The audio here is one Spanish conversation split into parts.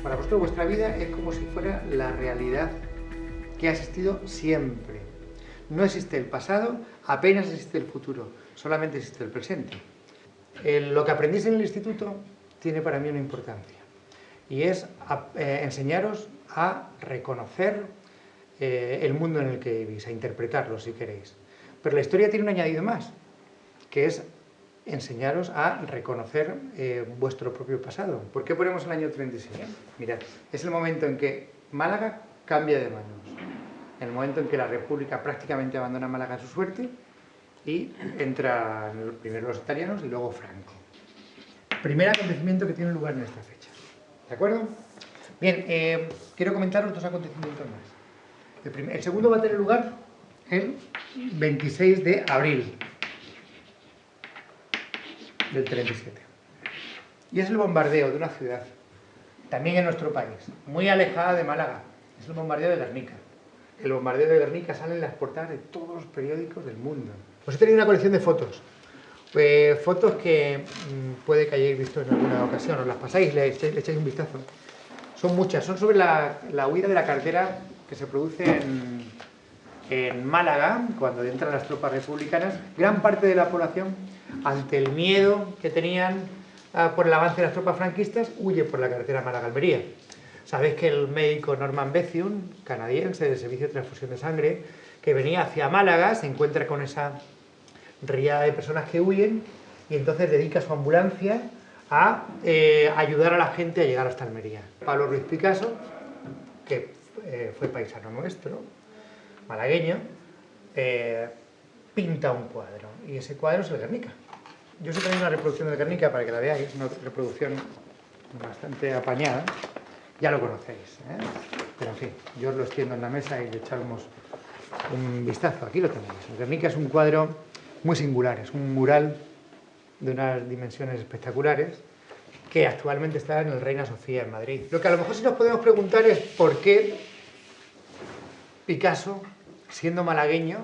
Para vosotros vuestra vida es como si fuera la realidad que ha existido siempre. No existe el pasado, apenas existe el futuro, solamente existe el presente. Lo que aprendís en el instituto tiene para mí una importancia y es enseñaros a reconocer el mundo en el que vivís, a interpretarlo si queréis. Pero la historia tiene un añadido más, que es enseñaros a reconocer vuestro propio pasado. ¿Por qué ponemos el año 36? Mirad, es el momento en que Málaga cambia de manos, en el momento en que la República prácticamente abandona Málaga a su suerte y entran primero los italianos y luego Franco. Primer acontecimiento que tiene lugar en esta fecha. ¿De acuerdo? Bien, quiero comentaros dos acontecimientos más. El segundo va a tener lugar el 26 de abril del 37. Y es el bombardeo de una ciudad, también en nuestro país, muy alejada de Málaga. Es el bombardeo de Guernica. El bombardeo de Guernica sale en las portadas de todos los periódicos del mundo. Os he tenido una colección de fotos. Fotos que puede que hayáis visto en alguna ocasión, os las pasáis, le echáis un vistazo. Son muchas, son sobre la huida de la cartera que se produce en Málaga, cuando entran las tropas republicanas. Gran parte de la población, ante el miedo que tenían por el avance de las tropas franquistas, huye por la carretera Málaga-Almería. Sabéis que el médico Norman Bethune, canadiense del Servicio de Transfusión de Sangre, que venía hacia Málaga, se encuentra con esa riada de personas que huyen y entonces dedica su ambulancia a ayudar a la gente a llegar hasta Almería. Pablo Ruiz Picasso, que fue paisano nuestro, malagueño, pinta un cuadro y ese cuadro es el Guernica. Yo os he traído una reproducción del Guernica para que la veáis, una reproducción bastante apañada, ya lo conocéis, pero en fin, yo os lo extiendo en la mesa y le echamos un vistazo. Aquí lo tenéis. El Guernica es un cuadro muy singular, es un mural de unas dimensiones espectaculares que actualmente está en el Reina Sofía en Madrid. Lo que a lo mejor sí nos podemos preguntar es por qué Picasso, siendo malagueño,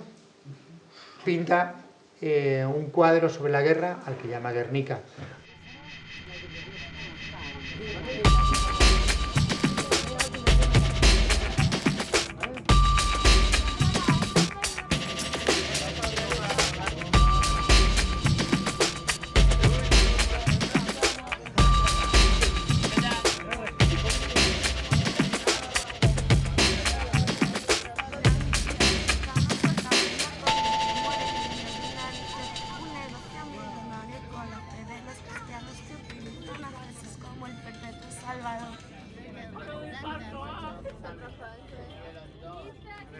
pinta un cuadro sobre la guerra al que llama Guernica.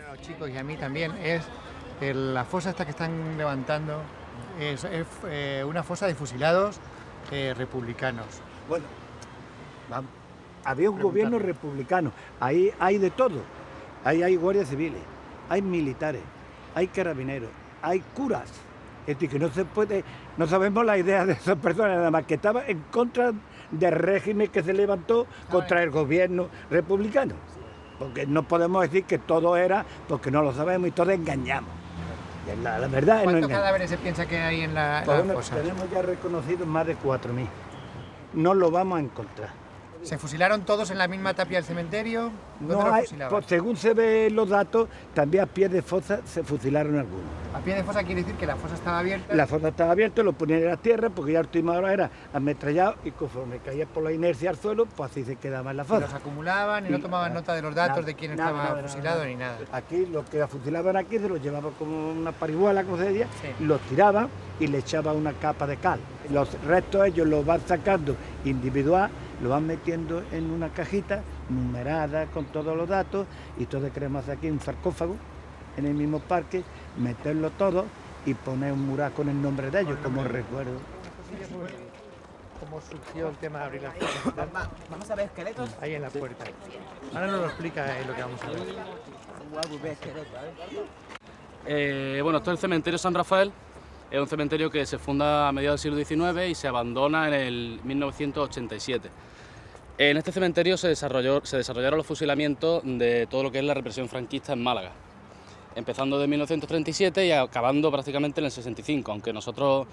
A los chicos y a mí también es la fosa esta que están levantando, es una fosa de fusilados republicanos. Bueno, había un gobierno republicano, ahí hay de todo, Ahí hay guardias civiles, hay militares, hay carabineros, hay curas. Es decir, que no se puede, no sabemos la idea de esas personas, nada más que estaban en contra del régimen que se levantó contra el gobierno republicano. Porque no podemos decir que todo era, porque no lo sabemos y todos engañamos. Y la verdad es no ¿Cuántos cadáveres se piensa que hay en la fosa? Tenemos ya reconocidos más de 4.000. No lo vamos a encontrar. ¿Se fusilaron todos en la misma tapia del cementerio? ¿Dónde No los hay, fusilaban? pues, según se ven los datos, también a pie de fosa se fusilaron algunos. A pie de fosa quiere decir que la fosa estaba abierta. La fosa estaba abierta, lo ponían en la tierra, porque ya a última hora era ametrallado y conforme caía por la inercia al suelo, pues así se quedaba en la fosa. Los acumulaban y no tomaban nota de los datos de quién estaba fusilado ni nada. Aquí los que fusilaban aquí se los llevaban como una parihuela, como se decía, Sí. los tiraban y le echaban una capa de cal. Los restos ellos los van sacando individual, lo van metiendo en una cajita numerada con todos los datos y todos queremos hacer aquí un sarcófago en el mismo parque, meterlo todo y poner un mural con el nombre de ellos como recuerdo. ¿Cómo surgió el tema de abrir la puerta? Vamos a ver esqueletos. Ahí en la puerta. Ahora nos lo explica lo que vamos a ver. Bueno, esto es el cementerio San Rafael. Es un cementerio que se funda a mediados del siglo XIX y se abandona en el 1987. En este cementerio se desarrollaron los fusilamientos de todo lo que es la represión franquista en Málaga, empezando de 1937 y acabando prácticamente en el 65, aunque nosotros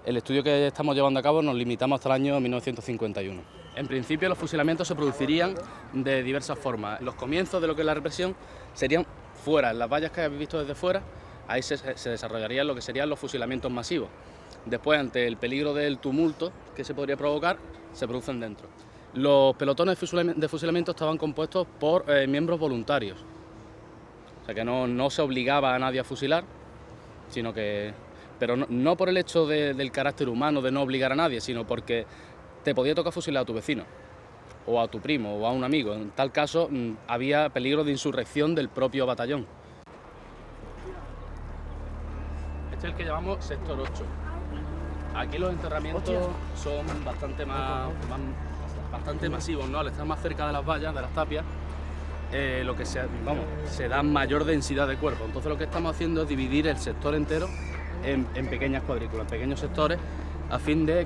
el estudio que estamos llevando a cabo nos limitamos hasta el año 1951. En principio los fusilamientos se producirían de diversas formas. Los comienzos de lo que es la represión serían fuera, en las vallas que habéis visto desde fuera. Ahí se desarrollarían lo que serían los fusilamientos masivos. Después, ante el peligro del tumulto que se podría provocar, se producen dentro. Los pelotones de fusilamiento estaban compuestos por miembros voluntarios. O sea que no se obligaba a nadie a fusilar, sino que... Pero no por el hecho del carácter humano de no obligar a nadie, sino porque te podía tocar fusilar a tu vecino, o a tu primo, o a un amigo. En tal caso, había peligro de insurrección del propio batallón. Este es el que llamamos sector 8. Aquí los enterramientos son bastante masivos, ¿no? Al estar más cerca de las vallas, de las tapias, se da mayor densidad de cuerpos. Entonces lo que estamos haciendo es dividir el sector entero en pequeñas cuadrículas, en pequeños sectores, a fin de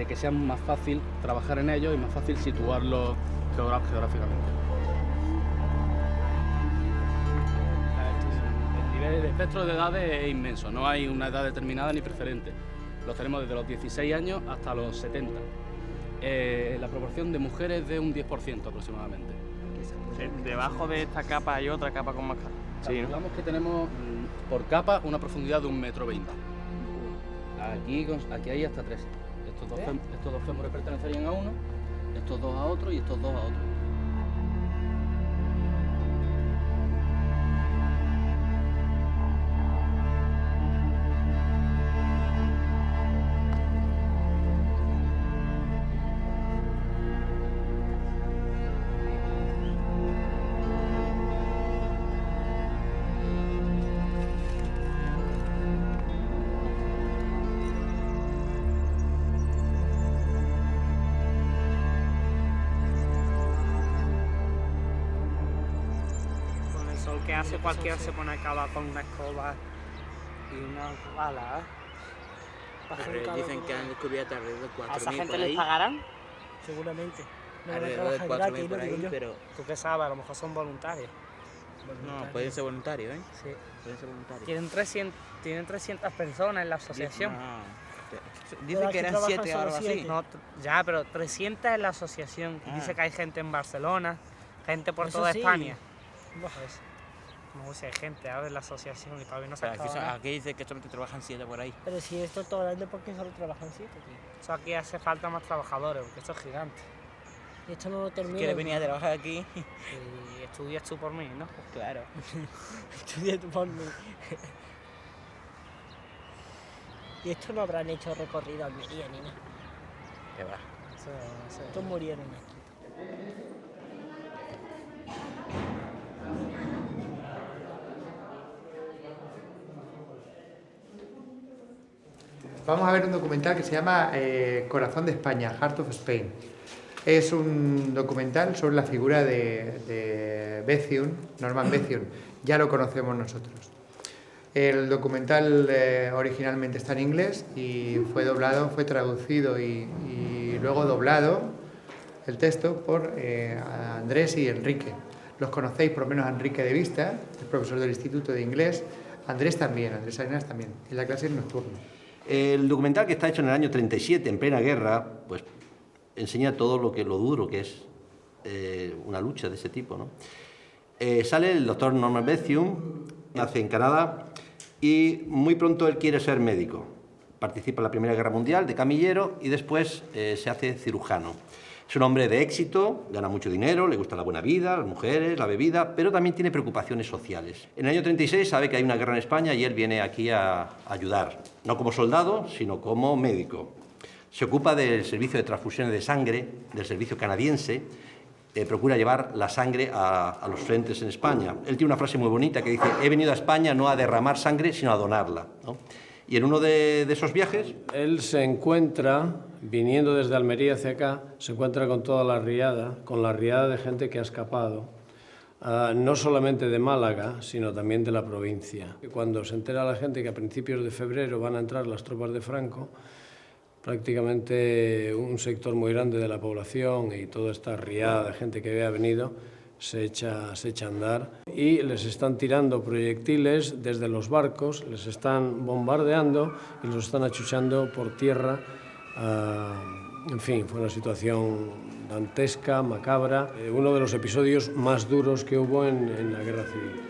que sea más fácil trabajar en ellos y más fácil situarlos geográficamente. El espectro de edades es inmenso, no hay una edad determinada ni preferente. Los tenemos desde los 16 años hasta los 70. La proporción de mujeres es de un 10% aproximadamente. Debajo de esta capa hay otra capa con más capa. Sí, digamos que tenemos por capa una profundidad de 1,20 m. Aquí hay hasta 3. Estos dos fémures pertenecerían a uno, estos dos a otro y estos dos a otro. Que hace cualquiera se pone a cavar con una escoba y una bala. Dicen que han descubierto alrededor de ¿A esa 4.000 gente por les ahí. pagarán? Seguramente. No, Alrededor de 4.000 por ahí, pero ¿Tú qué sabes? A lo mejor son voluntarios. no, pueden ser voluntarios, ¿eh? Sí. Pueden ser voluntarios. Tienen 300 personas en la asociación. Dicen que eran 7 o algo así. No, ya, pero 300 en la asociación. Y dice que hay gente en Barcelona, gente por Eso toda sí. España. Pues, no sé, hay gente ahora en la asociación y todavía no se ha Pero acabado. aquí dice que solamente trabajan 7 por ahí. Pero si esto es todo grande, ¿por qué solo trabajan 7, tío? Eso aquí hace falta más trabajadores, porque esto es gigante. Y esto no lo termina. ¿Quieres venir a trabajar aquí? Y estudias tú por mí, ¿no? Claro. Estudia tu por mí. Y esto no habrán hecho recorrido al Almería ni nada. Que va. Estos murieron aquí. Vamos a ver un documental que se llama Corazón de España, Heart of Spain. Es un documental sobre la figura de Bethune, Norman Bethune. Ya lo conocemos nosotros. El documental originalmente está en inglés y fue traducido y luego doblado el texto por Andrés y Enrique. Los conocéis, por lo menos a Enrique de vista, es profesor del Instituto de Inglés. Andrés Arenas también, en la clase nocturna. El documental, que está hecho en el año 37, en plena guerra, pues enseña todo lo duro que es una lucha de ese tipo, ¿no? Sale el doctor Norman Bethune, nace en Canadá y muy pronto él quiere ser médico. Participa en la Primera Guerra Mundial de camillero y después se hace cirujano. Es un hombre de éxito, gana mucho dinero, le gusta la buena vida, las mujeres, la bebida, pero también tiene preocupaciones sociales. En el año 36 sabe que hay una guerra en España y él viene aquí a ayudar, no como soldado, sino como médico. Se ocupa del servicio de transfusiones de sangre, del servicio canadiense, procura llevar la sangre a los frentes en España. Él tiene una frase muy bonita que dice: he venido a España no a derramar sangre, sino a donarla, ¿no? Y en uno de esos viajes... Él se encuentra, viniendo desde Almería hacia acá, se encuentra con toda la riada, con la riada de gente que ha escapado, no solamente de Málaga, sino también de la provincia. Cuando se entera la gente que a principios de febrero van a entrar las tropas de Franco, prácticamente un sector muy grande de la población y toda esta riada de gente que había venido se echa a andar y les están tirando proyectiles desde los barcos, les están bombardeando y los están achuchando por tierra. En fin, fue una situación dantesca, macabra, uno de los episodios más duros que hubo en la Guerra Civil.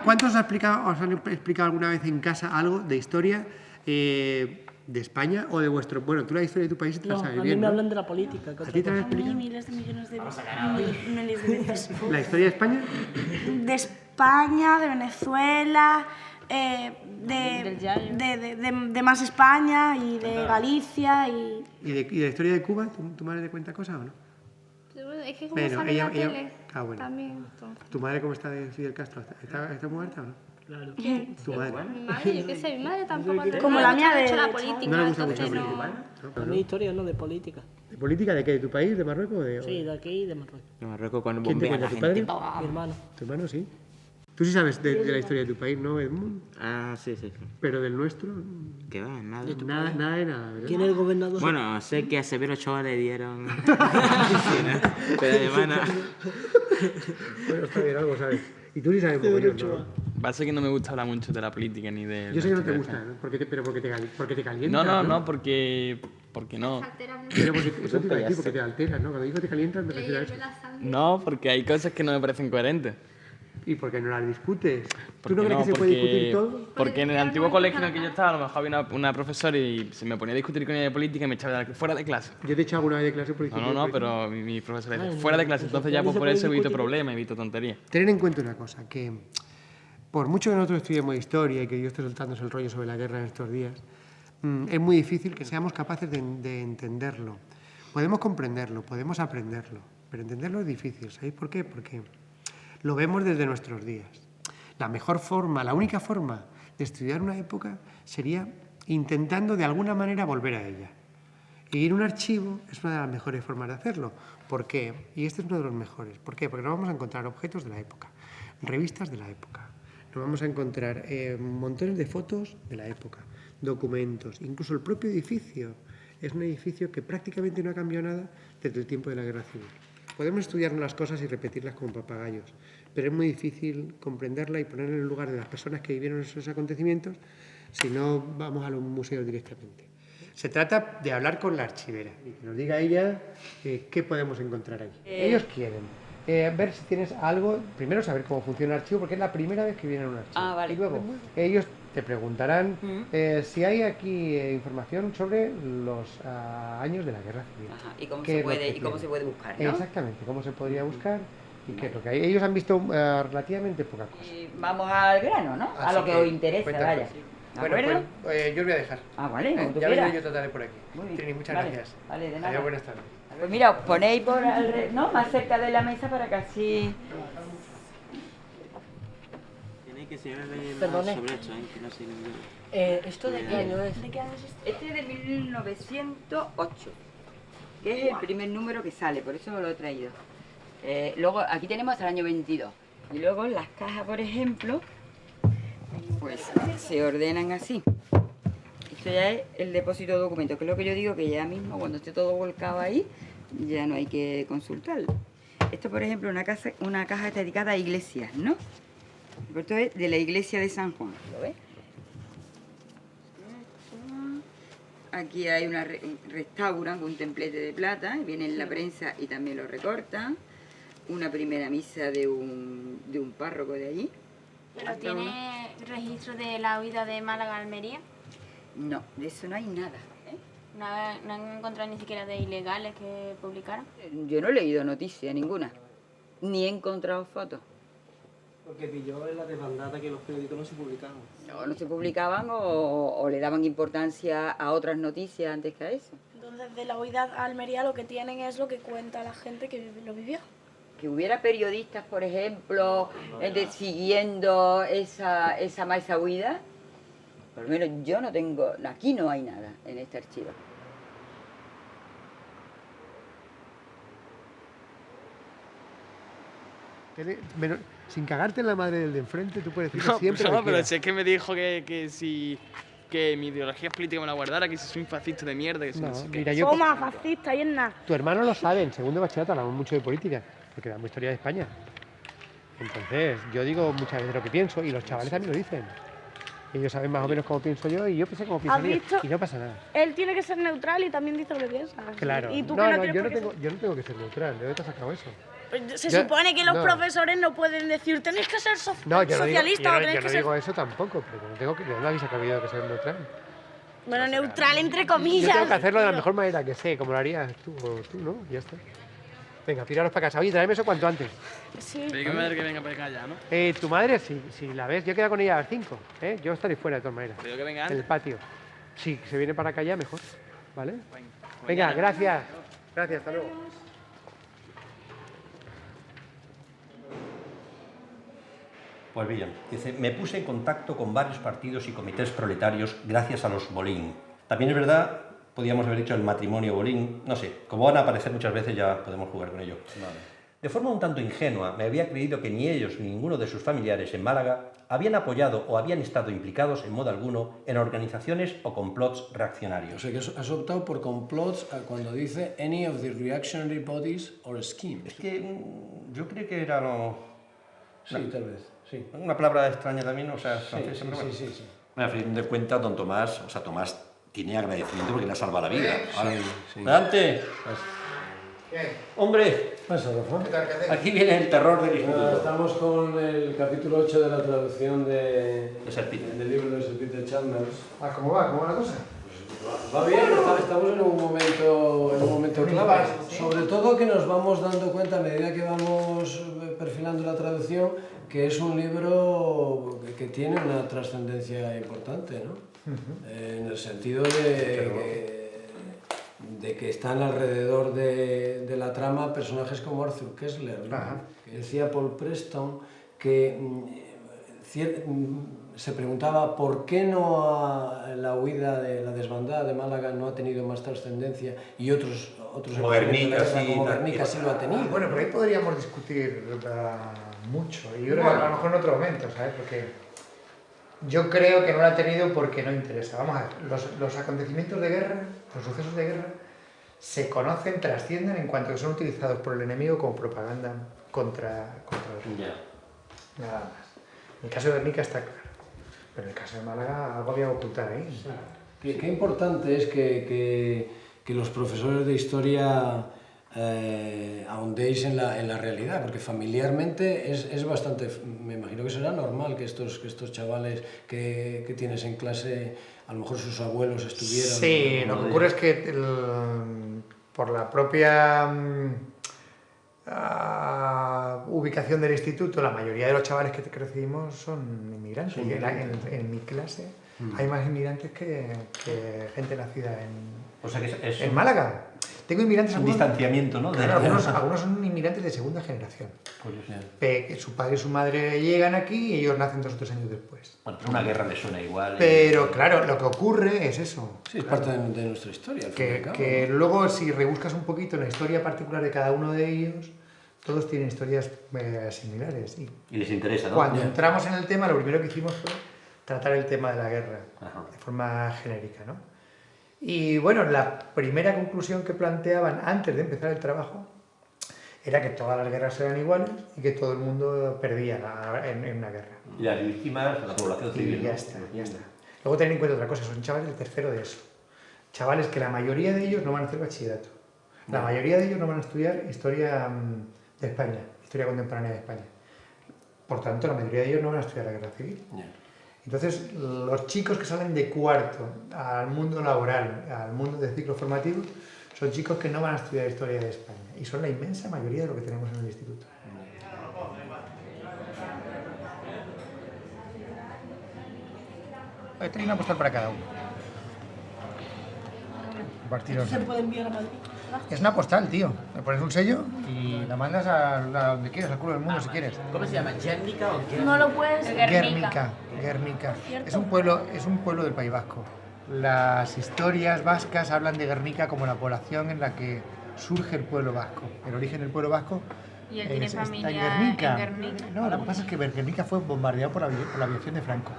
¿Cuántos os han explicado alguna vez en casa algo de historia de España o de vuestro... Bueno, tú la historia de tu país te la sabes bien, a mí me ¿no? hablan de la política. ¿A ti te han explicado? Miles de millones de veces. ¿La historia de España? De España, de Venezuela, de más España y de Galicia y... ¿Y de la historia de Cuba? ¿Tu madre te cuenta cosas o no? Es que como Bueno, sale en la ella... tele bueno. también. Entonces. ¿Tu madre cómo está de Fidel Castro? ¿Está muerta o no? Claro. ¿Tu madre? Mi madre, yo qué sé, mi madre tampoco... Como la mía de la política. ¿No le gusta mucho la entonces política? A mí historia no, de política. ¿De política de qué? ¿De tu país? ¿De Marruecos? Sí, de aquí y de Marruecos. En Marruecos cuando ¿Quién te bombean a cuenta? la ¿Tu gente. padre? Mi hermano. ¿Tu hermano? Sí. Tú sí sabes de la historia de tu país, ¿no, Edmund? Ah, sí. Pero del nuestro... Que va, nada. Nada de nada, ¿verdad? ¿Quién es el gobernador? Bueno, sé que a Severo Ochoa le dieron... Pero además no. Bueno, está bien, algo sabes. Y tú sí sabes mogollón, ¿no? Pasa que no me gusta hablar mucho de la política ni de... Yo sé que no te gusta, ¿no? Pero porque te calienta. No, porque no. Pero porque eso te iba a decir, porque te alteras, ¿no? Cuando digo te calientas me refiero a eso. No, porque hay cosas que no me parecen coherentes. ¿Y por qué no las discutes? ¿Por ¿Tú no qué crees que se puede discutir todo? Porque en el antiguo colegio en el que yo estaba, a lo mejor había una profesora y se me ponía a discutir con ella de política y me echaba fuera de clase. Yo te he echado alguna vez de clase por discutir. No, pero mi profesora decía, fuera de clase. Entonces ya pues por eso evito problemas, evito tonterías. Tener en cuenta una cosa, que por mucho que nosotros estudiemos historia y que yo esté soltándose el rollo sobre la guerra en estos días, es muy difícil que seamos capaces de entenderlo. Podemos comprenderlo, podemos aprenderlo, pero entenderlo es difícil. ¿Sabéis por qué? Porque lo vemos desde nuestros días. La mejor forma, la única forma de estudiar una época sería intentando de alguna manera volver a ella. Y ir a un archivo es una de las mejores formas de hacerlo. ¿Por qué? Y este es uno de los mejores. ¿Por qué? Porque nos vamos a encontrar objetos de la época, revistas de la época, nos vamos a encontrar montones de fotos de la época, documentos, incluso el propio edificio es un edificio que prácticamente no ha cambiado nada desde el tiempo de la Guerra Civil. Podemos estudiarnos las cosas y repetirlas como papagayos, pero es muy difícil comprenderla y ponerla en el lugar de las personas que vivieron esos acontecimientos si no vamos a los museos directamente. Se trata de hablar con la archivera y que nos diga ella qué podemos encontrar ahí. Ellos quieren ver si tienes algo, primero saber cómo funciona el archivo, porque es la primera vez que vienen a un archivo. Ah, vale. Y luego ellos te preguntarán si hay aquí información sobre los años de la Guerra Civil. Ajá, y cómo se puede buscar, ¿no? Exactamente, cómo se podría buscar y qué es lo que hay. Ellos han visto relativamente poca cosa. Vamos al grano, ¿no? A lo que os interesa, vaya. Bueno, pues yo os voy a dejar. Ah, vale, como tú ya quieras. vengo yo trataré por aquí. Trini, muchas gracias. Vale, de nada. Adiós, buenas tardes. Pues mira, os ponéis por ¿no? Más cerca de la mesa para que así... Tiene que ser más Perdone. sobre esto, que no sé lo que... ¿Esto de qué año es? Este es de 1908, que es el primer número que sale, por eso lo he traído. Luego, aquí tenemos hasta el año 22. Y luego las cajas, por ejemplo, pues se ordenan así. Esto ya es el depósito de documentos, que es lo que yo digo, que ya mismo, cuando esté todo volcado ahí, ya no hay que consultarlo. Esto, por ejemplo, una caja está dedicada a iglesias, ¿no? Esto es de la iglesia de San Juan, ¿lo ves? Aquí hay una restauran, un templete de plata, viene en la prensa y también lo recortan. Una primera misa de un párroco de allí. ¿Pero tiene registro de la huida de Málaga a Almería? No, de eso no hay nada. ¿No han encontrado ni siquiera de ilegales que publicaron? Yo no he leído noticia ninguna, ni he encontrado fotos. Porque pilló en la desbandada que los periódicos no se publicaban. No se publicaban o le daban importancia a otras noticias antes que a eso. Entonces, de la huida a Almería lo que tienen es lo que cuenta la gente que lo vivió. Que hubiera periodistas, por ejemplo, siguiendo esa huida, por lo menos yo no tengo, aquí no hay nada en este archivo. Sin cagarte en la madre del de enfrente, tú puedes decir No, siempre. no, pero si es que me dijo que mi ideología política me la guardara, que si soy un fascista de mierda, que si no sé qué. Mira, Toma, fascista, y es nada. Tu hermano lo sabe, en segundo de bachillerato hablamos mucho de política, porque damos historia de España. Entonces, yo digo muchas veces lo que pienso y los chavales también lo dicen. Ellos saben más o menos cómo pienso yo y yo pienso como piensan ellos y no pasa nada. Él tiene que ser neutral y también dice lo que piensa. Claro. ¿Y tú no, yo no tengo que ser neutral. ¿De dónde te has sacado eso? Se supone que los profesores no pueden decir tenéis que ser socialista o tenéis que ser... Yo no digo eso tampoco, pero no tengo que... ¿De dónde habéis sacado que ser neutral? Bueno, neutral entre comillas. Yo tengo que hacerlo de la mejor manera que sé, como lo harías tú o tú, ¿no? Y ya está. Venga, tiraros para casa. Oye, tráeme eso cuanto antes. Sí. Pero que madre que venga para acá ya, ¿no? Tu madre, si la ves, yo quedo con ella a las 5, ¿eh? Yo estaré fuera de todas maneras. Pero que venga En antes. el patio. Si se viene para acá ya, mejor. ¿Vale? Venga, mañana. gracias. Gracias, hasta luego. Pues bien, dice, me puse en contacto con varios partidos y comités proletarios gracias a los Bolín. También es verdad, podríamos haber dicho el matrimonio Bolín, no sé, como van a aparecer muchas veces ya podemos jugar con ello. Vale. De forma un tanto ingenua, me había creído que ni ellos ni ninguno de sus familiares en Málaga habían apoyado o habían estado implicados en modo alguno en organizaciones o complots reaccionarios. O sea que has optado por complots cuando dice any of the reactionary bodies or schemes. Es que yo creo que era lo... Sí, tal vez. Sí. Una palabra extraña también, o sea, Sí, francesa, pero bueno. sí. A fin de cuentas, don Tomás, o sea, Tomás tiene agradecimiento porque le ha salvado la vida. Ahora, sí. ¡Adelante! ¡Hombre! Pasa, Rafa. Aquí viene el terror del instituto. Estamos con el capítulo 8 de la traducción del libro de Sir Peter Chalmers. ¿Cómo va? ¿Cómo va la cosa? Va bien, estamos en un momento clave. Sobre todo que nos vamos dando cuenta a medida que vamos perfilando la traducción que es un libro que tiene una trascendencia importante, ¿no? En el sentido de que están alrededor de la trama personajes como Arthur Koestler, ¿no? Que decía Paul Preston que se preguntaba por qué la huida de la desbandada de Málaga no ha tenido más trascendencia y otros como Guernica sí lo ha tenido. Bueno, pero ahí podríamos discutir mucho y yo creo que a lo mejor en otro momento, ¿sabes? Porque Yo creo que no lo ha tenido porque no interesa. Vamos a ver, los acontecimientos de guerra, los sucesos de guerra, se conocen, trascienden en cuanto que son utilizados por el enemigo como propaganda contra el rey. Nada más. En el caso de Guernica está claro, pero en el caso de Málaga algo había que ocultar ahí. Qué importante es que los profesores de historia ahondéis en la realidad, porque familiarmente es bastante, me imagino que será normal que estos chavales que tienes en clase, a lo mejor sus abuelos estuvieron... Sí, lo que ocurre es que por la propia ubicación del instituto, la mayoría de los chavales que recibimos son inmigrantes. Y en mi clase hay más inmigrantes que gente nacida en Málaga. Tengo inmigrantes... Un distanciamiento, ¿no? Claro, algunos son inmigrantes de segunda generación. Su padre y su madre llegan aquí y ellos nacen 2 o 3 años después. Bueno, pero una guerra les suena igual. Pero claro, lo que ocurre es eso. Sí, es parte de nuestra historia. Que luego, si rebuscas un poquito en la historia particular de cada uno de ellos, todos tienen historias similares. Y les interesa, ¿no? Cuando entramos en el tema, lo primero que hicimos fue tratar el tema de la guerra, de forma genérica, ¿no? Y bueno, la primera conclusión que planteaban antes de empezar el trabajo era que todas las guerras eran iguales y que todo el mundo perdía en una guerra. Y las víctimas, la población civil. Y ya está. Luego tener en cuenta otra cosa, son chavales del tercero de eso. Chavales que la mayoría de ellos no van a hacer bachillerato. La mayoría de ellos no van a estudiar historia de España, historia contemporánea de España. Por tanto, la mayoría de ellos no van a estudiar la guerra civil. Entonces, los chicos que salen de cuarto al mundo laboral, al mundo de ciclos formativos, son chicos que no van a estudiar historia de España. Y son la inmensa mayoría de lo que tenemos en el instituto. Trae una postal para cada uno. ¿Se puede enviar a Madrid? Es una postal, tío. Le pones un sello y la mandas a donde quieras, al culo del mundo si quieres. ¿Cómo se llama? ¿Guernica o Guernica? No lo puedes. Guernica. Es un pueblo del País Vasco. Las historias vascas hablan de Guernica como la población en la que surge el pueblo vasco. El origen del pueblo vasco ¿Y él tiene familia está en Guernica. Guernica? No, lo que pasa es que Guernica fue bombardeado por la aviación de Franco.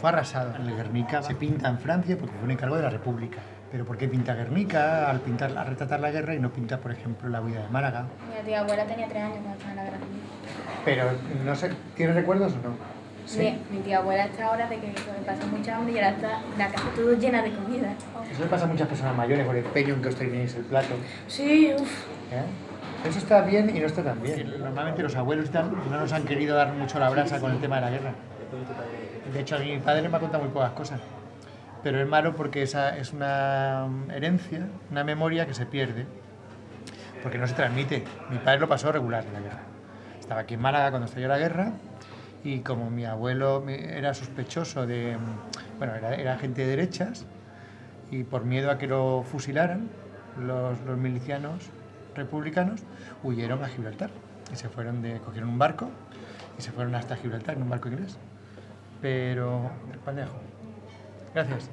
Fue arrasado. El Guernica se pinta en Francia porque fue un encargo de la República. Pero ¿por qué pinta Guernica al retratar la guerra y no pinta, por ejemplo, la huida de Málaga? Mi tía abuela tenía 3 años cuando estaba en la guerra civil. Pero, no sé, ¿tienes recuerdos o no? Sí. Mi tía abuela está ahora de que me pasa mucha hambre y ahora está la casa todo llena de comida. Eso le pasa a muchas personas mayores por el empeño en que os terminéis el plato. Sí, uff. Eso está bien y no está tan bien. Normalmente los abuelos no nos han querido dar mucho la brasa con el tema de la guerra. De hecho, a mí mi padre me ha contado muy pocas cosas. Pero es malo porque esa es una herencia, una memoria que se pierde, porque no se transmite. Mi padre lo pasó regular en la guerra. Estaba aquí en Málaga cuando estalló la guerra y como mi abuelo era sospechoso de... Bueno, era gente de derechas y por miedo a que lo fusilaran, los milicianos republicanos huyeron a Gibraltar y se fueron cogieron un barco y se fueron hasta Gibraltar en un barco inglés. Pero... pendejo. Gracias.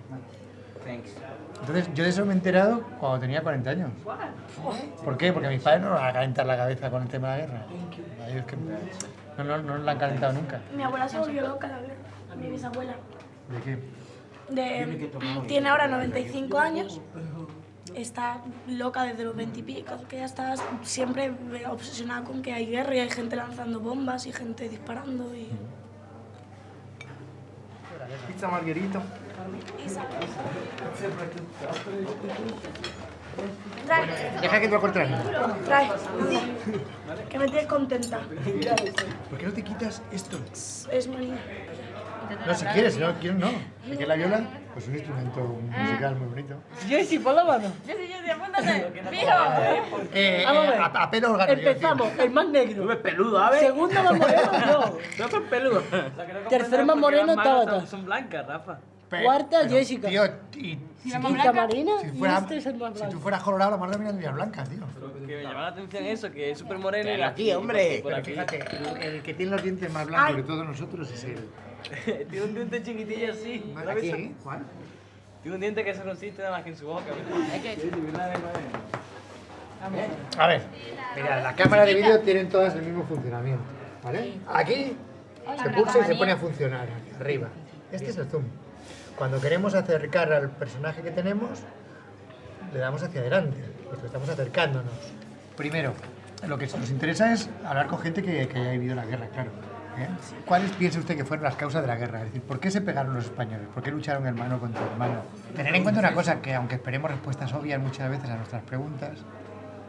Entonces, yo de eso me he enterado cuando tenía 40 años. ¿Por qué? Porque a mis padres no nos van a calentar la cabeza con el tema de la guerra. A ellos que no nos la han calentado nunca. Mi abuela se volvió loca la guerra, mi bisabuela. ¿De qué? Tiene ahora 95 años. Está loca desde los 20 y pico, que ella está siempre obsesionada con que hay guerra y hay gente lanzando bombas y gente disparando y... Pizza Marguerito. Trae. Deja que te lo corte. Trae. Que me tienes contenta. ¿Por qué no te quitas esto? Es manía. No, si quieres, no, no. ¿De qué la viola? Pues un instrumento musical muy bonito. Jessy, pon la mano. Jessy, apúntate. ¡Fijo! A pelo órgano. Empezamos, el más negro. Tú ves peludo, ¿sabes? Segundo más moreno, yo. Tú sos peludo. Tercero más moreno, Tabata. Son blancas, Rafa. Cuarta, Jessica. Tío, Quinta Marina y este es el más si blanco. tú fueras colorado, la madre mía tendría blanca, tío. Que me llama la atención eso, que es súper moreno y aquí, hombre. Pero fíjate, el que tiene los dientes más blancos de todos nosotros es él. Tiene un diente chiquitillo así. ¿Aquí? ¿Cuál? Tiene un diente que se consiste nada más que en su boca. A ver, mira, la cámara de vídeo tienen todas el mismo funcionamiento, ¿vale? Aquí Se pulsa y se pone a funcionar hacia arriba. Este es el zoom. Cuando queremos acercar al personaje que tenemos, le damos hacia adelante, porque estamos acercándonos. Primero, lo que nos interesa es hablar con gente que haya vivido la guerra, claro. ¿Cuáles piensa usted que fueron las causas de la guerra? Es decir, ¿por qué se pegaron los españoles? ¿Por qué lucharon hermano contra hermano? Tener en cuenta una cosa, que aunque esperemos respuestas obvias muchas veces a nuestras preguntas,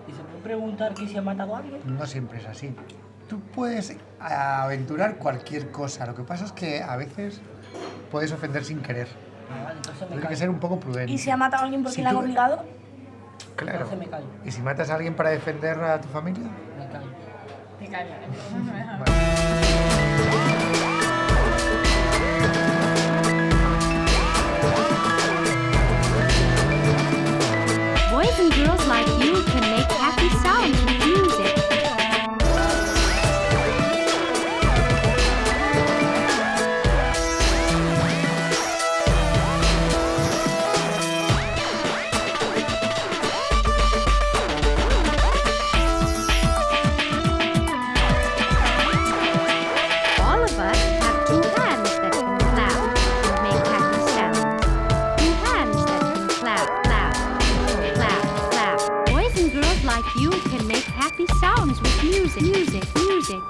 ¿Y se puede preguntar que si ha matado a alguien? no siempre es así. Tú puedes aventurar cualquier cosa, lo que pasa es que a veces puedes ofender sin querer. Tienes que ser un poco prudente. ¿Y si ha matado a alguien porque le han obligado? Claro. Entonces me callo. ¿Y si matas a alguien para defender a tu familia? Me callo. Te callas. Boys and girls like you can make happy sounds with music. All of us have two hands that can clap and make happy sounds. Two hands that can clap, clap, clap, clap. Boys and girls like you can make happy sounds with music, music, music.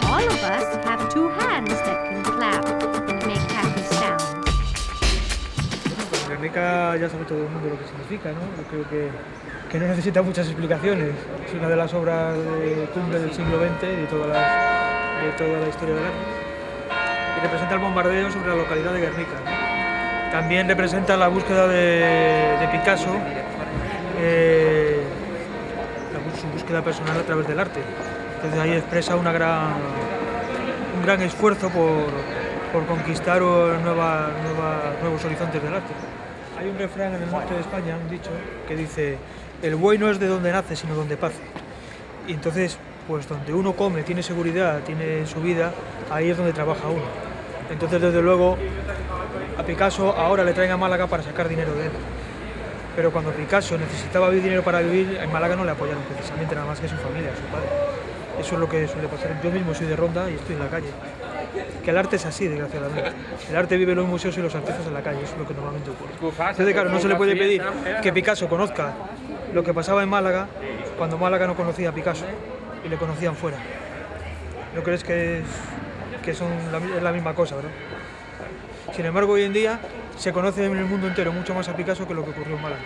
All of us have two hands that can clap and make happy sounds. Guernica ya sabe todo el mundo lo que significa, ¿no? Yo creo que no necesita muchas explicaciones. Es una de las obras de cumbre del siglo XX y de toda la historia del arte. Y representa el bombardeo sobre la localidad de Guernica, ¿no? También representa la búsqueda de Picasso, su búsqueda personal a través del arte. Entonces ahí expresa un gran esfuerzo por conquistar nuevos horizontes del arte. Hay un refrán en el norte de España, un dicho, que dice: el buey no es de donde nace, sino donde pace. Y entonces, pues donde uno come, tiene seguridad, tiene su vida, ahí es donde trabaja uno. Entonces, desde luego, a Picasso ahora le traen a Málaga para sacar dinero de él. Pero cuando Picasso necesitaba dinero para vivir, en Málaga no le apoyaron precisamente, nada más que su familia, su padre. Eso es lo que suele pasar. Yo mismo soy de Ronda y estoy en la calle. Que el arte es así, desgraciadamente. El arte vive en los museos y los artistas en la calle, eso es lo que normalmente ocurre. Entonces, claro, no se le puede pedir que Picasso conozca lo que pasaba en Málaga cuando Málaga no conocía a Picasso y le conocían fuera. ¿No crees que es la misma cosa, verdad? Sin embargo, hoy en día se conoce en el mundo entero mucho más a Picasso que lo que ocurrió en Málaga.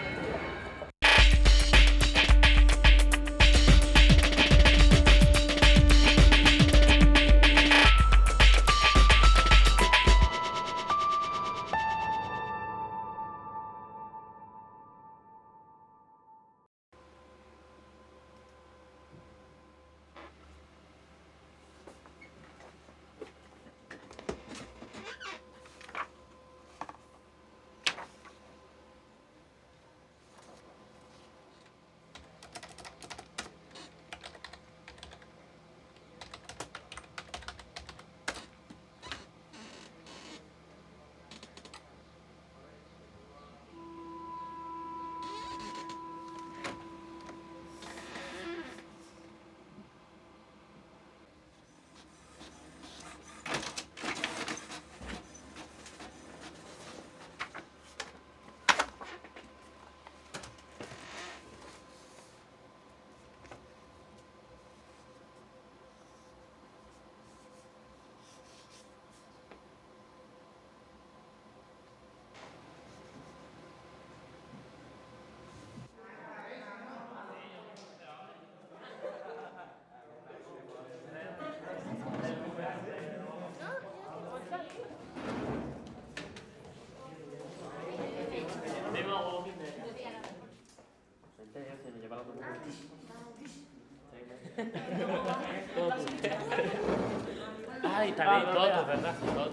Ay, está bien, todo, ¿verdad? Todo.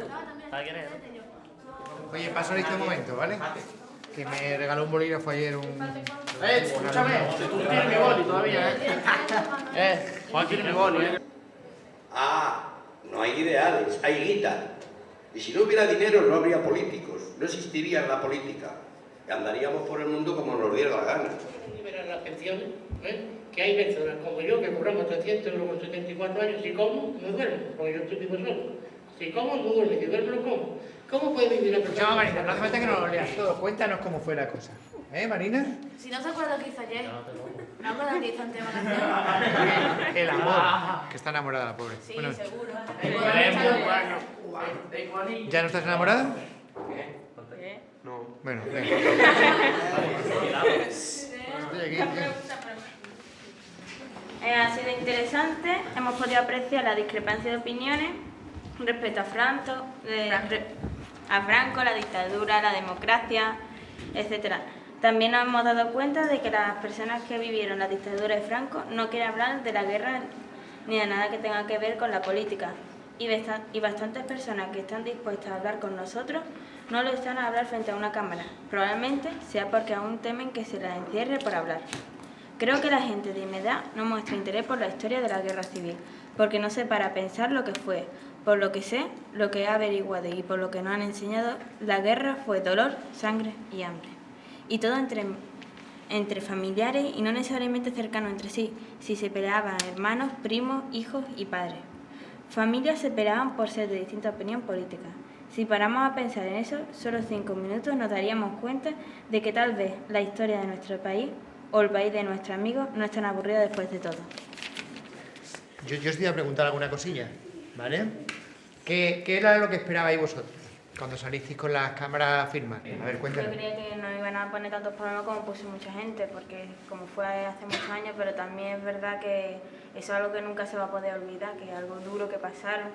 Oye, paso ahorita un momento, ¿vale? Que me regaló un bolígrafo ayer Escúchame, tú tienes mi boli todavía, Juan tiene mi boli, Ah, no hay ideales, hay guita. Y si no hubiera dinero no habría políticos, no existiría la política. y andaríamos por el mundo como nos diera la gana. Liberar las pensiones, que hay personas como yo que cobramos 300 euros con 74 años, si como, no duermo, porque yo estoy vivo solo. Si como, no duermo, si duermo, no como. ¿Cómo puede vivir una persona? No, Marina, no hace falta que nos lo leas todo. Cuéntanos cómo fue la cosa. Marina? Si no se acuerda lo que hizo ayer. ¿No acuerdas que hizo antes de vacaciones? El amor. Que está enamorada la pobre. Sí, Bueno, seguro. ¿ya no estás enamorada? ¿Qué? No. Bueno, venga. Ha sido interesante, hemos podido apreciar la discrepancia de opiniones respecto a Franco, la dictadura, la democracia, etc. También nos hemos dado cuenta de que las personas que vivieron la dictadura de Franco no quieren hablar de la guerra ni de nada que tenga que ver con la política. Y bastantes personas que están dispuestas a hablar con nosotros no lo están a hablar frente a una cámara. Probablemente sea porque aún temen que se las encierre por hablar. Creo que la gente de mi edad no muestra interés por la historia de la guerra civil, porque no se para a pensar lo que fue. Por lo que sé, lo que he averiguado y por lo que nos han enseñado, la guerra fue dolor, sangre y hambre. Y todo entre familiares y no necesariamente cercanos entre sí, si se peleaban hermanos, primos, hijos y padres. Familias se peleaban por ser de distinta opinión política. Si paramos a pensar en eso, solo 5 minutos nos daríamos cuenta de que tal vez la historia de nuestro país o el país de nuestros amigos no es tan aburrido después de todo. Yo os voy a preguntar alguna cosilla, ¿vale? ¿Qué era lo que esperabais vosotros cuando salisteis con las cámaras a filmar? A ver, cuéntanos. Yo creía que no iban a poner tantos problemas como puso mucha gente, porque como fue hace muchos años, pero también es verdad que eso es algo que nunca se va a poder olvidar, que es algo duro que pasaron.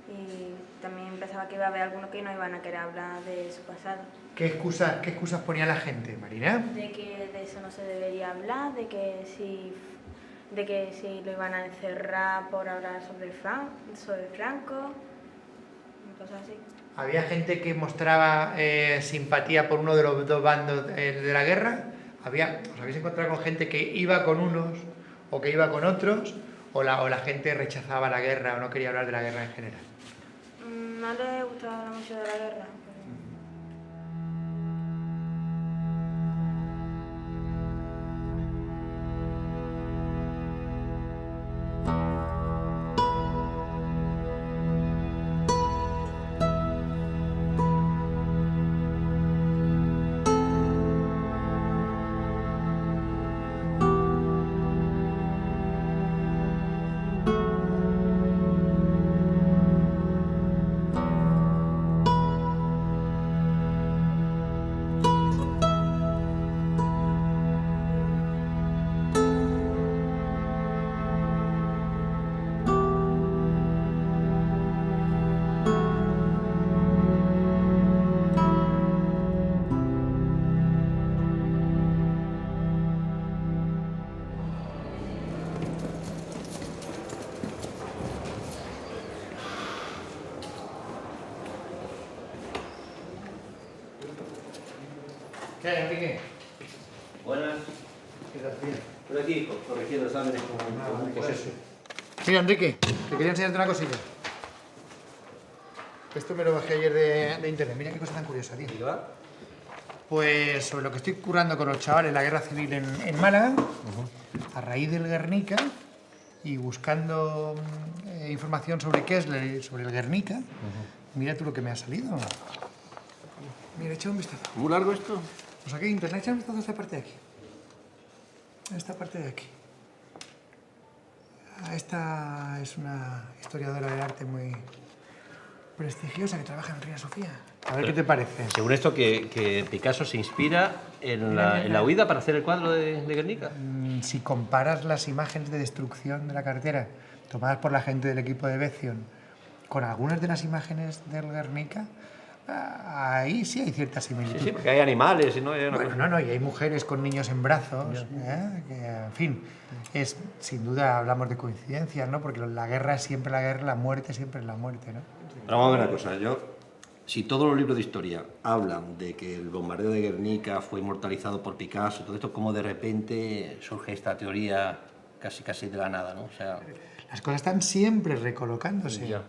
Y también pensaba que iba a haber algunos que no iban a querer hablar de su pasado. ¿Qué excusas ponía la gente, Marina? De que de eso no se debería hablar, de que si lo iban a encerrar por hablar sobre Franco, cosas así. ¿Había gente que mostraba simpatía por uno de los dos bandos de la guerra? ¿Os habéis encontrado con gente que iba con unos o que iba con otros? ¿O la gente rechazaba la guerra o no quería hablar de la guerra en general? No les gustaba hablar mucho de la guerra. ¿Qué hay, Enrique? Buenas. ¿Qué tal, tío? Por aquí, corrigiendo exámenes con un proceso. Mira, Enrique, te quería enseñarte una cosilla. Esto me lo bajé ayer de internet. Mira qué cosa tan curiosa, tío. Pues sobre lo que estoy currando con los chavales, la guerra civil en Málaga, a raíz del Guernica, y buscando información sobre sobre el Guernica, mira tú lo que me ha salido. Mira, echa un vistazo. ¿Muy largo esto? Pues aquí en internet, echa un vistazo a esta parte de aquí. A esta parte de aquí. Esta es una historiadora del arte muy prestigiosa que trabaja en Reina Sofía. A ver qué te parece. Según esto, que Picasso se inspira en la huida para hacer el cuadro de Guernica. Si comparas las imágenes de destrucción de la carretera tomadas por la gente del equipo de Bezion con algunas de las imágenes del Guernica, ahí sí hay cierta similitud. Sí, porque hay animales y no hay una bueno, cosa... no, y hay mujeres con niños en brazos, que, en fin, es sin duda hablamos de coincidencias, ¿no? Porque la guerra es siempre la guerra, la muerte siempre es la muerte, ¿no? Pero vamos a ver una cosa, si todos los libros de historia hablan de que el bombardeo de Guernica fue inmortalizado por Picasso, todo esto, ¿cómo de repente surge esta teoría casi de la nada, ¿no? O sea... Las cosas están siempre recolocándose. Ya.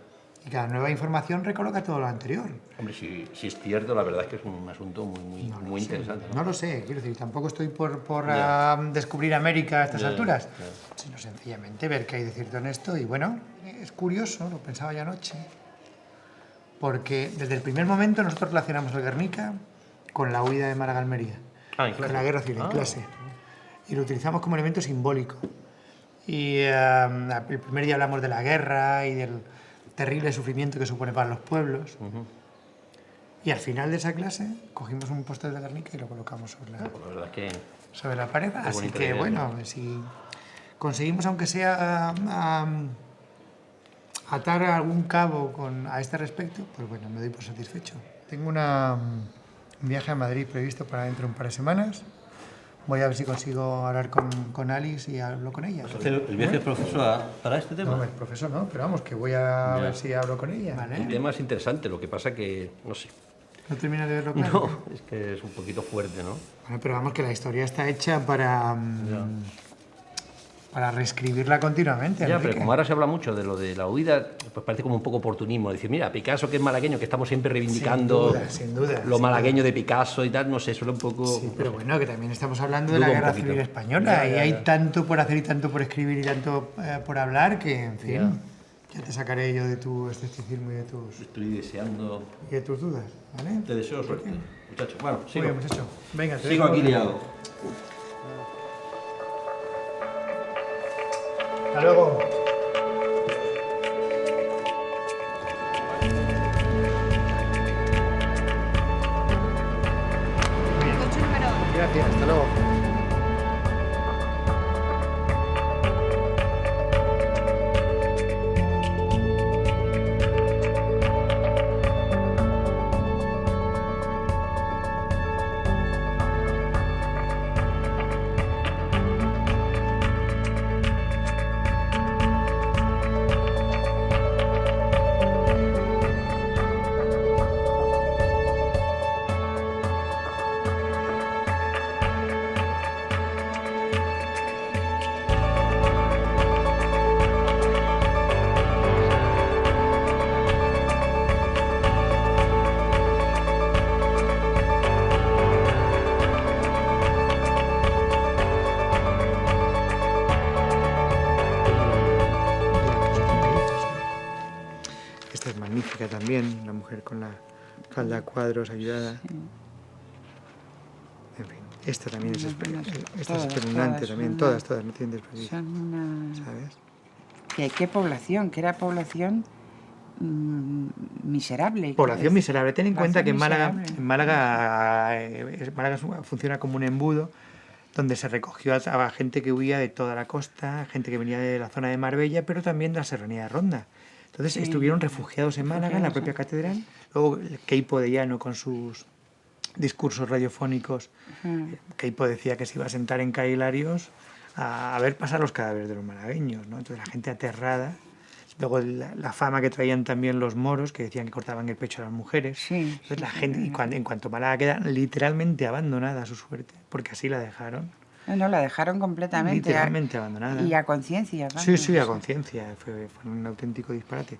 Y cada nueva información recoloca todo lo anterior. Hombre, si es cierto, la verdad es que es un asunto muy interesante. No lo sé, quiero decir, tampoco estoy por Ya. Descubrir América a estas Ya, alturas, ya. sino sencillamente ver qué hay de cierto en esto. Y bueno, es curioso, lo pensaba ya anoche, porque desde el primer momento nosotros relacionamos el Guernica con la huida de Málaga a Almería, Ah, en clase. con la guerra civil, en Ah. clase. Y lo utilizamos como elemento simbólico. Y el primer día hablamos de la guerra y del terrible sufrimiento que supone para los pueblos. Y al final de esa clase cogimos un póster de Guernica y lo colocamos sobre La verdad es que sobre la pared. qué Así bonita que idea, bueno, si conseguimos aunque sea atar algún cabo a este respecto, pues bueno, me doy por satisfecho. Tengo un viaje a Madrid previsto para dentro de un par de semanas. Voy a ver si consigo hablar con Alice y hablo con ella. ¿El viaje es profesor para este tema? No, el profesor no, pero vamos, que voy a Ya. ver si hablo con ella. El tema es interesante, lo que pasa que, no sé. ¿No termina de verlo claro? No, es que es un poquito fuerte, ¿no? Bueno, pero vamos, que la historia está hecha para reescribirla continuamente. Ya, Enrique. pero como ahora se habla mucho de lo de la huida, pues parece como un poco oportunismo. Decir, mira, Picasso, que es malagueño, que estamos siempre reivindicando Sin duda, lo sin malagueño de Picasso y tal, no sé, suena un poco... Sí, pero bueno, que también estamos hablando de Dudo la un Guerra poquito. Civil Española Ya, y ya, hay ya. tanto por hacer y tanto por escribir y tanto por hablar que, en fin, ya te sacaré yo de tu escepticismo y de tus... Estoy deseando... Y de tus dudas, ¿vale? Te deseo suerte, muchacho. Bueno, Muy sigo. bien, muchacho. Venga, te Sigo dejo. aquí liado. Hasta luego. Gracias, hasta luego. Esta es magnífica también, la mujer con la falda a cuadros ayudada. En fin, esta también es espeluznante también, todas, no tienen desperdicio. Son una... ¿Sabes? ¿Qué población? Que era población miserable. Población miserable. Ten en cuenta que Población en Málaga funciona como un embudo donde se recogió a gente que huía de toda la costa, gente que venía de la zona de Marbella, pero también de la serranía de Ronda. Entonces Sí. estuvieron refugiados en Málaga, en la propia catedral. Luego Queipo de Llano con sus discursos radiofónicos. Queipo decía que se iba a sentar en Cailarios a ver pasar los cadáveres de los malagueños, ¿no? Entonces la gente aterrada. Luego la fama que traían también los moros, que decían que cortaban el pecho a las mujeres. Entonces la gente, en cuanto Málaga queda literalmente abandonada a su suerte, porque así la dejaron. No, la dejaron completamente. Literalmente abandonada. Y a conciencia. Sí, a conciencia. Fue un auténtico disparate.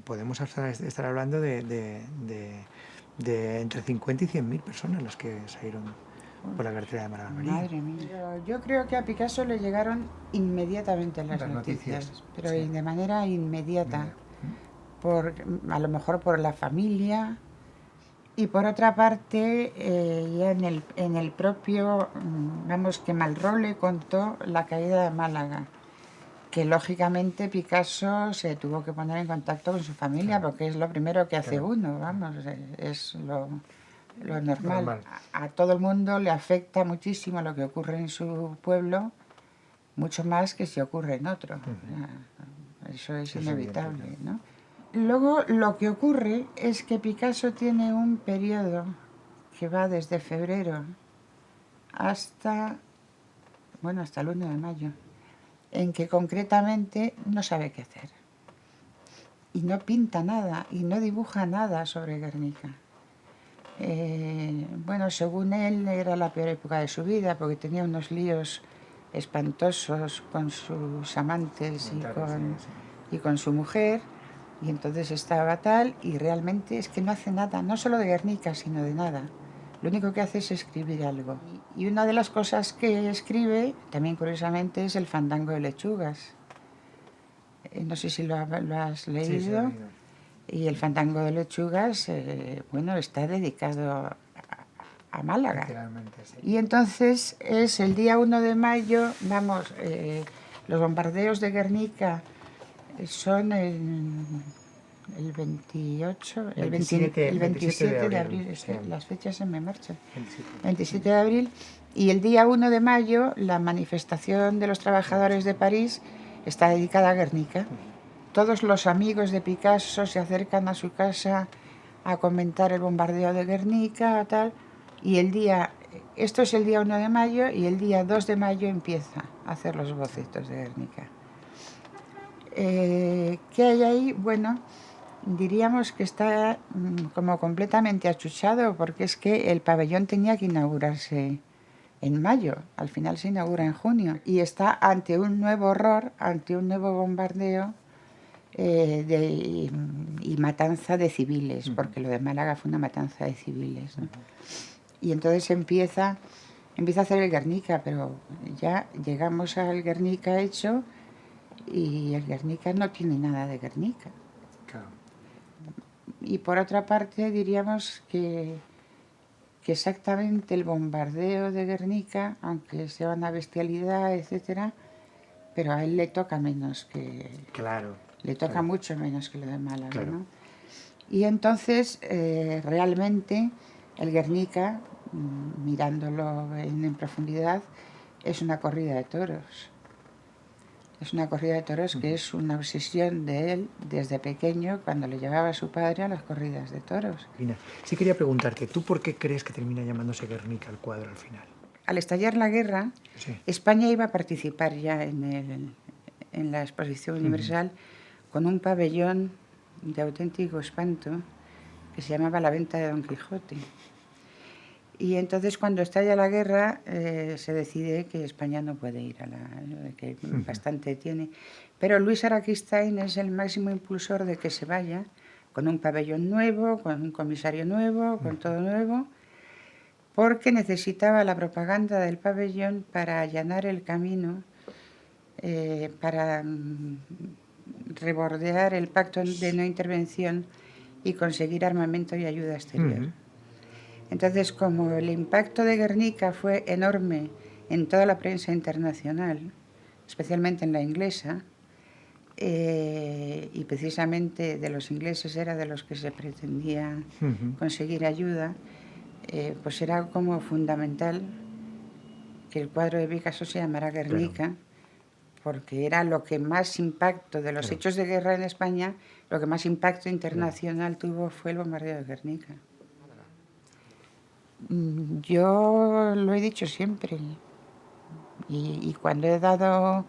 Podemos estar hablando de entre 50 y 100.000 personas las que salieron por la carretera de Málaga. Madre mía. Yo creo que a Picasso le llegaron inmediatamente las noticias, pero de manera inmediata. A lo mejor por la familia. Y por otra parte, ya en el propio, que Malraux contó la caída de Málaga, que lógicamente Picasso se tuvo que poner en contacto con su familia, porque es lo primero que hace uno, es lo normal. A todo el mundo le afecta muchísimo lo que ocurre en su pueblo, mucho más que si ocurre en otro. Eso es inevitable, ¿no? Luego, lo que ocurre es que Picasso tiene un periodo que va desde febrero hasta el 1 de mayo, en que concretamente no sabe qué hacer. Y no pinta nada, y no dibuja nada sobre Guernica. Según él, era la peor época de su vida, porque tenía unos líos espantosos con sus amantes y con su mujer. Y entonces estaba tal, y realmente es que no hace nada, no solo de Guernica, sino de nada. Lo único que hace es escribir algo. Y una de las cosas que escribe, también curiosamente, es el fandango de lechugas. No sé si lo has leído. Sí, sí, y el fandango de lechugas, bueno, está dedicado a Málaga. Sí. Y entonces es el día 1 de mayo, vamos, los bombardeos de Guernica son el 28, el 27 de abril, sí. Las fechas se me marchan. 27 de abril, y el día 1 de mayo la manifestación de los trabajadores de París está dedicada a Guernica. Todos los amigos de Picasso se acercan a su casa a comentar el bombardeo de Guernica, tal, y esto es el día 1 de mayo, y el día 2 de mayo empieza a hacer los bocetos de Guernica. ¿Qué hay ahí? Bueno, diríamos que está como completamente achuchado, porque es que el pabellón tenía que inaugurarse en mayo, al final se inaugura en junio, y está ante un nuevo horror, ante un nuevo bombardeo y matanza de civiles, porque lo de Málaga fue una matanza de civiles, ¿no? Y entonces empieza a hacer el Guernica, pero ya llegamos al Guernica hecho, y el Guernica no tiene nada de Guernica. Claro. Y por otra parte diríamos que exactamente el bombardeo de Guernica, aunque sea una bestialidad, etcétera, pero a él le toca menos que... Claro. Le toca claro. mucho menos que lo de Málaga, Claro. ¿no? Y entonces, realmente, el Guernica, mirándolo en profundidad, es una corrida de toros. Es una corrida de toros que es una obsesión de él desde pequeño, cuando le llevaba a su padre a las corridas de toros. Sí quería preguntarte, ¿tú por qué crees que termina llamándose Guernica el cuadro al final? Al estallar la guerra, Sí. España iba a participar ya en la Exposición Universal con un pabellón de auténtico espanto que se llamaba La Venta de Don Quijote. Y entonces, cuando estalla la guerra, se decide que España no puede ir que bastante tiene. Pero Luis Araquistáin es el máximo impulsor de que se vaya, con un pabellón nuevo, con un comisario nuevo, con todo nuevo, porque necesitaba la propaganda del pabellón para allanar el camino, para rebordear el pacto de no intervención y conseguir armamento y ayuda exterior. Entonces, como el impacto de Guernica fue enorme en toda la prensa internacional, especialmente en la inglesa, y precisamente de los ingleses era de los que se pretendía conseguir ayuda, pues era como fundamental que el cuadro de Picasso se llamara Guernica, porque era lo que más impacto de los hechos de guerra en España, lo que más impacto internacional tuvo fue el bombardeo de Guernica. Yo lo he dicho siempre, y cuando he dado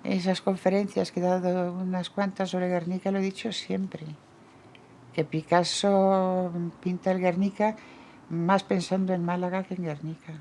esas conferencias, que he dado unas cuantas sobre Guernica, lo he dicho siempre, que Picasso pinta el Guernica más pensando en Málaga que en Guernica.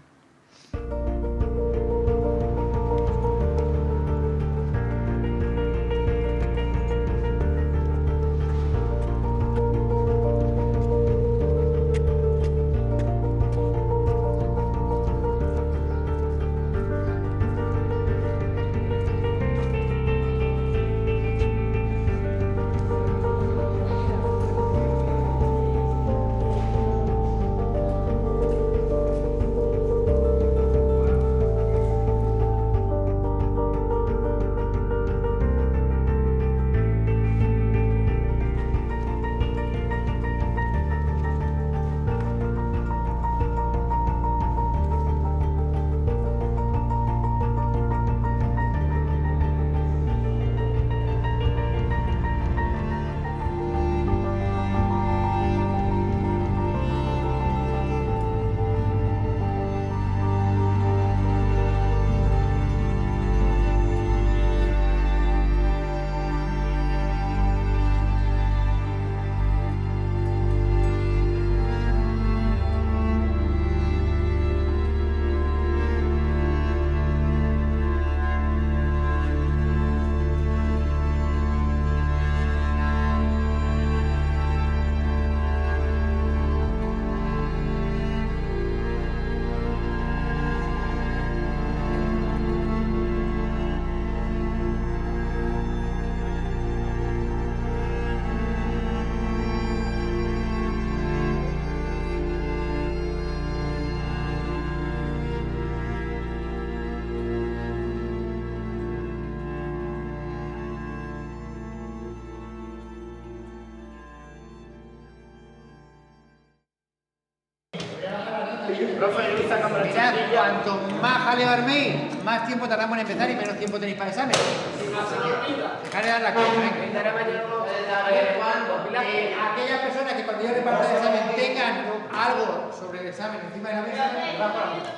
Mirad, cuanto más jaleo arméis, más tiempo tardamos en empezar y menos tiempo tenéis para el examen. Dejar de dar la cuenta, aquellas personas que cuando yo reparta el examen tengan algo sobre el examen encima de la mesa, les bajo la luz.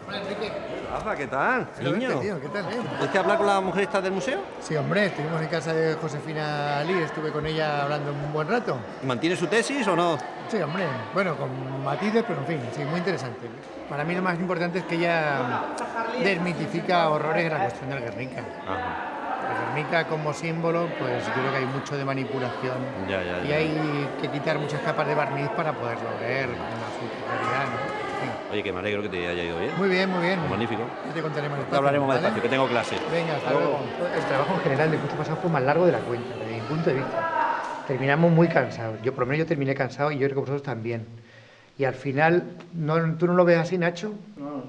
Hola, Enrique. Rafa, ¿qué tal? Niño. Tío, ¿qué tal, ¿Pudiste hablar con la mujer esta del museo? Sí, hombre, estuvimos en casa de Josefina Ali, estuve con ella hablando un buen rato. ¿Mantiene su tesis o no? Sí, hombre, bueno, con matices, pero en fin, sí, muy interesante. Para mí lo más importante es que ella desmitifica horrores en la cuestión del Guernica. El Guernica como símbolo, pues yo creo que hay mucho de manipulación y hay que quitar muchas capas de barniz para poderlo ver con una superioridad, ¿no? Oye, que me alegro que te haya ido bien. Muy bien, muy bien. Magnífico. Ya te contaré más despacio. Te hablaremos más ¿vale? despacio, que tengo clase. Venga, hasta luego. El trabajo en general del curso pasado fue más largo de la cuenta, desde mi punto de vista. Terminamos muy cansados. Yo, por lo menos, yo terminé cansado y yo creo que vosotros también. Y al final, ¿tú no lo ves así, Nacho? No,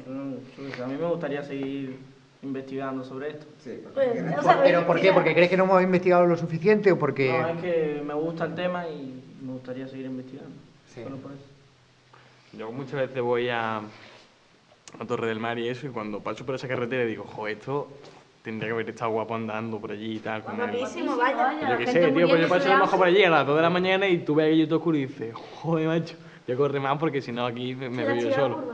a mí me gustaría seguir investigando sobre esto. Sí, ¿Pero por qué? ¿Porque crees que no hemos investigado lo suficiente o porque...? No, es que me gusta el tema y me gustaría seguir investigando. Sí. Solo por eso. Yo muchas veces voy a Torre del Mar y eso, y cuando paso por esa carretera digo, joder, esto tendría que haber estado guapo andando por allí y tal. Con Guapísimo, vaya. yo qué sé, tío, pues yo paso a lo mejor por allí a las 2 de la mañana y tú ves aquello todo oscuro y dices, joder, macho, yo corre más porque si no aquí me veo yo solo.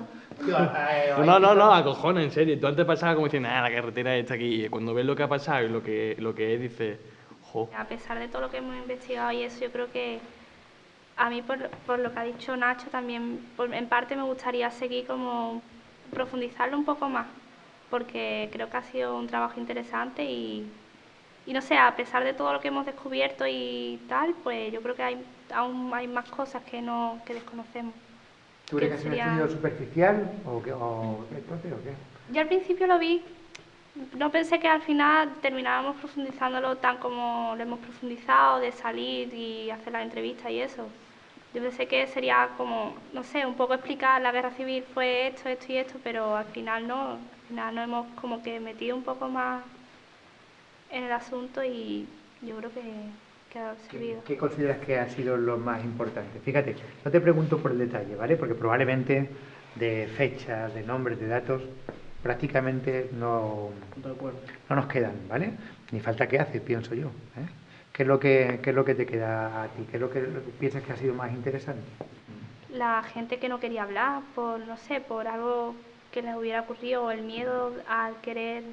No, acojona, en serio. Tú antes pasabas como diciendo, la carretera está aquí. Y cuando ves lo que ha pasado y lo que es, dices, joder. A pesar de todo lo que hemos investigado y eso, yo creo que a mí, por lo que ha dicho Nacho, también en parte me gustaría seguir como profundizarlo un poco más, porque creo que ha sido un trabajo interesante y no sé, a pesar de todo lo que hemos descubierto y tal, pues yo creo que aún hay más cosas que desconocemos. ¿Tú crees que ha sido un estudio superficial o qué? Yo al principio lo vi, no pensé que al final terminábamos profundizándolo tan como lo hemos profundizado, de salir y hacer las entrevistas y eso. Yo pensé que sería como, no sé, un poco explicar la guerra civil fue esto y esto, pero al final no. Al final nos hemos como que metido un poco más en el asunto y yo creo que ha servido. ¿Qué consideras que ha sido lo más importante? Fíjate, no te pregunto por el detalle, ¿vale? Porque probablemente de fechas, de nombres, de datos, prácticamente no nos quedan, ¿vale? Ni falta que haces, pienso yo, ¿eh? ¿Qué es lo que te queda a ti? ¿Qué es lo que piensas que ha sido más interesante? La gente que no quería hablar, no sé, por algo que les hubiera ocurrido, o el miedo al querer,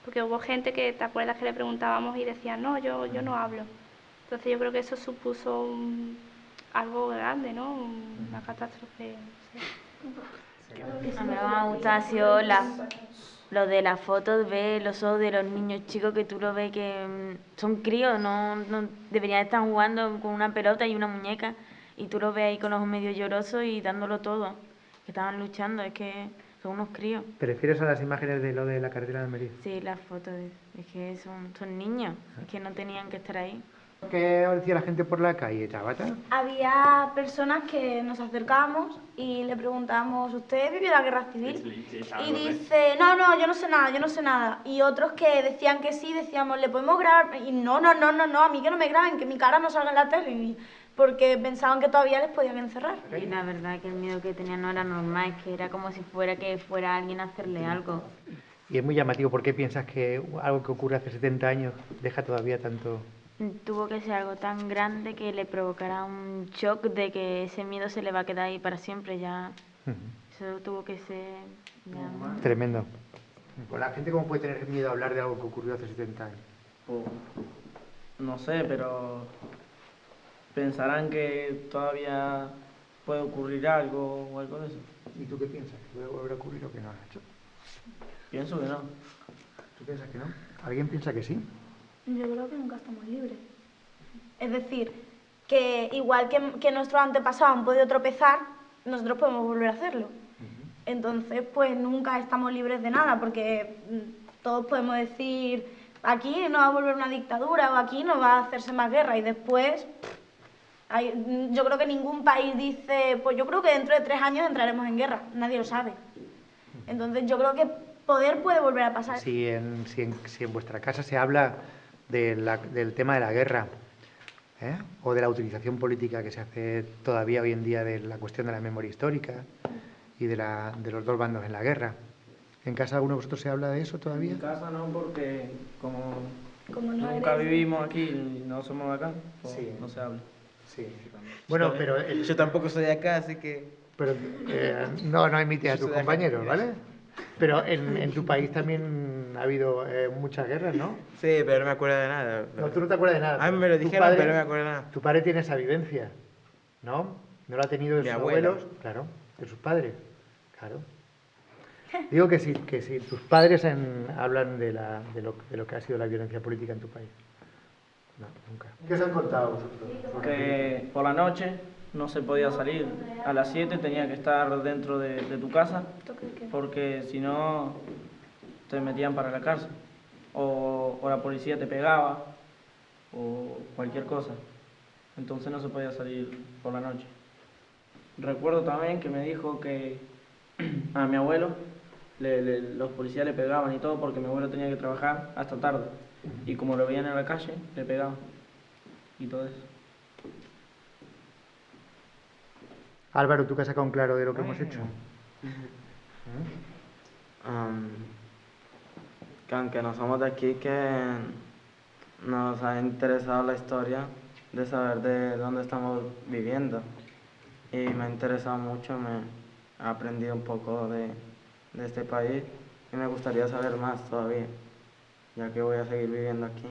porque hubo gente que, ¿te acuerdas que le preguntábamos y decían, no, yo no hablo? Entonces yo creo que eso supuso algo grande, ¿no? Una catástrofe, no sé. A mí me ha gustado lo de las fotos, ver los ojos de los niños chicos que tú lo ves que son críos, no deberían estar jugando con una pelota y una muñeca y tú los ves ahí con los ojos medio llorosos y dándolo todo, que estaban luchando, es que son unos críos. ¿Te refieres a las imágenes de lo de la carretera de Almería? Sí, las fotos, es que son niños, es que no tenían que estar ahí. ¿Qué decía la gente por la calle, Tabata? Había personas que nos acercábamos y le preguntábamos, ¿usted vivió la guerra civil? Y dice, no, yo no sé nada. Y otros que decían que sí, decíamos, ¿le podemos grabar? Y no, a mí que no me graben, que mi cara no salga en la tele. Porque pensaban que todavía les podían encerrar. Y la verdad que el miedo que tenían no era normal, es que era como si fuera alguien a hacerle algo. Y es muy llamativo, ¿por qué piensas que algo que ocurre hace 70 años deja todavía tanto...? Tuvo que ser algo tan grande que le provocara un shock de que ese miedo se le va a quedar ahí para siempre ya. Eso tuvo que ser... Tremendo. ¿La gente cómo puede tener miedo a hablar de algo que ocurrió hace 70 años? No sé, pero pensarán que todavía puede ocurrir algo o algo de eso. ¿Y tú qué piensas? ¿Que puede volver a ocurrir o que no, Nacho? Pienso que no. ¿Tú piensas que no? ¿Alguien piensa que sí? Yo creo que nunca estamos libres. Es decir, que igual que nuestros antepasados han podido tropezar, nosotros podemos volver a hacerlo. Entonces, pues nunca estamos libres de nada, porque todos podemos decir, aquí no va a volver una dictadura o aquí no va a hacerse más guerra y después... yo creo que ningún país dice, pues yo creo que dentro de 3 años entraremos en guerra, nadie lo sabe. Entonces yo creo que poder puede volver a pasar. Si en vuestra casa se habla del tema de la guerra, o de la utilización política que se hace todavía hoy en día de la cuestión de la memoria histórica y de los dos bandos en la guerra, ¿en casa alguno de vosotros se habla de eso todavía? En casa no, porque como no nunca vivimos aquí y no somos de acá, pues Sí. no se habla. Sí. Bueno, pero... Yo tampoco soy de acá, así que... Pero no imites a tus compañeros, ¿vale? Pero en tu país también ha habido muchas guerras, ¿no? Sí, pero no me acuerdo de nada. No, tú no te acuerdas de nada. A mí me lo dijeron, pero no me acuerdo de nada. Tu padre tiene esa vivencia, ¿no? No la ha tenido de Mi sus abuelo. abuelos, claro, de sus padres, claro. Digo que si tus padres hablan de lo que ha sido la violencia política en tu país. No, nunca. ¿Qué os han contado vosotros? Que por la noche no se podía salir. A las 7 tenía que estar dentro de tu casa, porque si no te metían para la cárcel. O la policía te pegaba, o cualquier cosa. Entonces no se podía salir por la noche. Recuerdo también que me dijo que a mi abuelo los policías le pegaban y todo porque mi abuelo tenía que trabajar hasta tarde. Y como lo veían en la calle, le pegaban. Y todo eso. Álvaro, ¿tú que has sacado un claro de lo que hemos hecho? Que aunque no somos de aquí, que nos ha interesado la historia de saber de dónde estamos viviendo. Y me ha interesado mucho, me he aprendido un poco de este país y me gustaría saber más todavía, ya que voy a seguir viviendo aquí.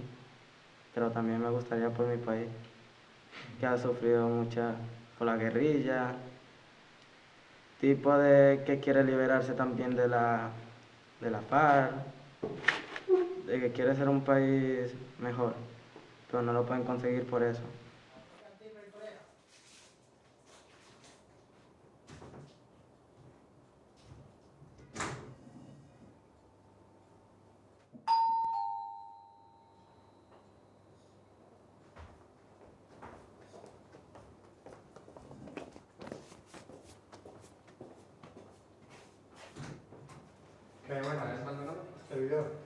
Pero también me gustaría por mi país, que ha sufrido mucha por la guerrilla, tipo de que quiere liberarse también de la FARC, de que quiere ser un país mejor, pero no lo pueden conseguir por eso. Qué bueno, servidor.